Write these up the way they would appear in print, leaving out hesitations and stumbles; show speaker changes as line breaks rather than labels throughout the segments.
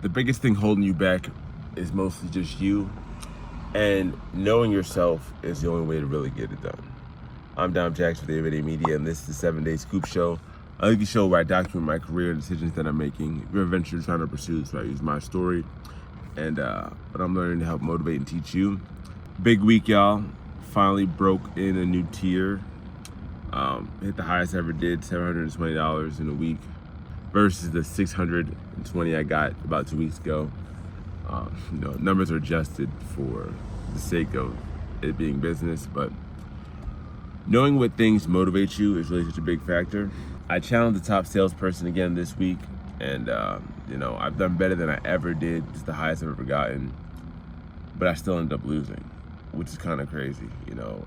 the biggest thing holding you back is mostly just you, and knowing yourself is the only way to really get it done. I'm Dom Jackson with Cultivating Media, and this is the 7-Day Scoop Show. I like the show where I document my career and decisions that I'm making, your adventure trying to pursue, so I use my story and what I'm learning to help motivate and teach you. Big week, y'all. Finally broke in a new tier. Hit the highest I ever did, $720 in a week, versus the $620 I got about 2 weeks ago. Numbers are adjusted for the sake of it being business, but knowing what things motivate you is really such a big factor. I challenged the top salesperson again this week, and I've done better than I ever did. It's the highest I've ever gotten, but I still ended up losing, which is kind of crazy.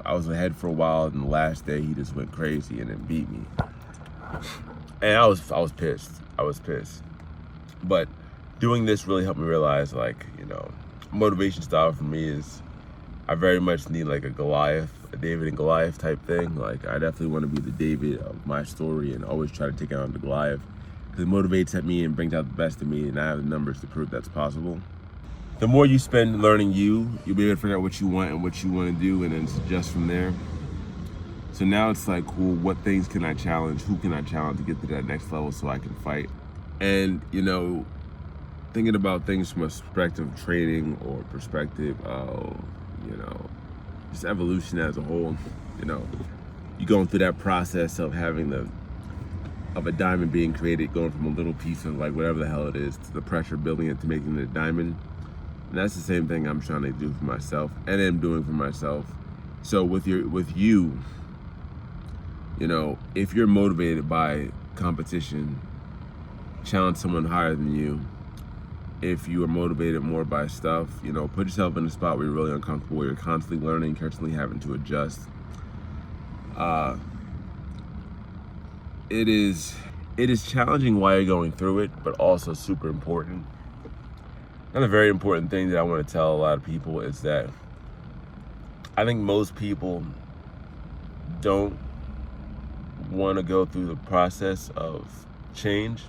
I was ahead for a while, and the last day he just went crazy and then beat me, and I was pissed. I was pissed, but doing this really helped me realize, motivation style for me is I very much need like a David and Goliath type thing. Like, I definitely want to be the David of my story and always try to take out the Goliath, because it motivates at me and brings out the best in me, and I have the numbers to prove that's possible. The more you spend learning you'll be able to figure out what you want and what you want to do, and then suggest from there. So now it's like, cool, what things can I challenge? Who can I challenge to get to that next level so I can fight? And, thinking about things from a perspective of training or perspective of, just evolution as a whole. You're going through that process of having of a diamond being created, going from a little piece of like whatever the hell it is to the pressure building it to making it a diamond. And that's the same thing I'm trying to do for myself and am doing for myself. So with you, if you're motivated by competition, challenge someone higher than you. If you are motivated more by stuff, put yourself in a spot where you're really uncomfortable, where you're constantly learning, constantly having to adjust. It is challenging while you're going through it, but also super important. Another very important thing that I want to tell a lot of people is that I think most people don't want to go through the process of change.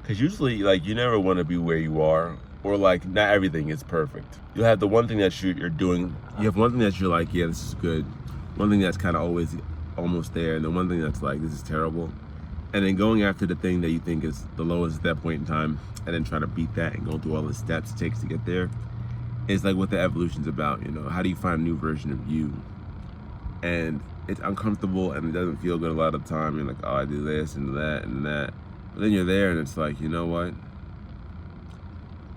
Because usually, you never want to be where you are, or not everything is perfect. You'll have the one thing that you're doing. You have one thing that you're like, yeah, this is good. One thing that's kind of always almost there, and then one thing that's like, this is terrible. And then going after the thing that you think is the lowest at that point in time, and then trying to beat that and go through all the steps it takes to get there, is like what the evolution's about. How do you find a new version of you? And it's uncomfortable and it doesn't feel good a lot of the time. You're like, oh, I do this and that and that. But then you're there and it's like, you know what?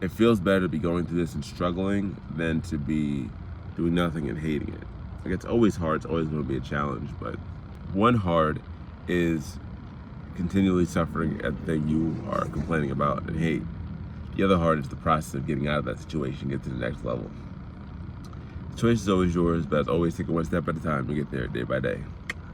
It feels better to be going through this and struggling than to be doing nothing and hating it. It's always hard, it's always going to be a challenge, but one hard is continually suffering at the thing you are complaining about and hate. The other hard is the process of getting out of that situation, get to the next level. The choice is always yours, but as always, take it one step at a time and get there day by day.